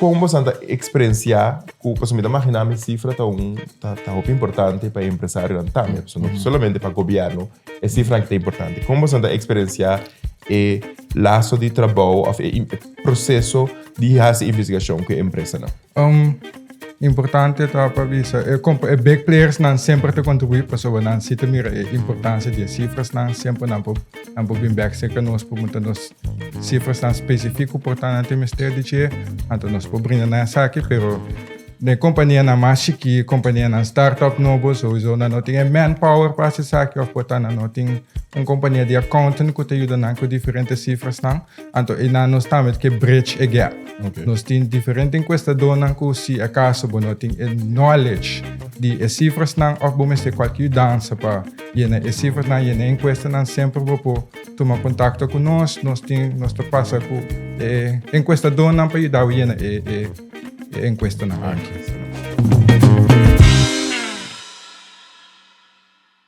como você experienciar que o consumidor imaginar a cifra tá muito importante para o empresário também, não somente para o governo, é cifra que é importante. Como você experienciar o laço de trabalho, o processo de fazer investigação que a empresa não? Importante para visa. Big players não sempre te contribuir para so não se te mira a importância de cifras não sempre não bem back se que nós podemos nos cifras não específico portanto mistério de que então nós podemos nessa aqui pero de companhia na mais chique companhia na startup novo so não tem manpower para se saque portanto não tem companhia de accountant que te ajuda com diferentes cifras não então e nós estamos que bridge a gap. Nós temos diferentes encuestadores que se acaso nós temos knowledge de cifras não ou vamos ter qualquer dança para e cifras não e encuesta não sempre vou tomar contato com nós te passa com encuestador não para ajudar encuesta não.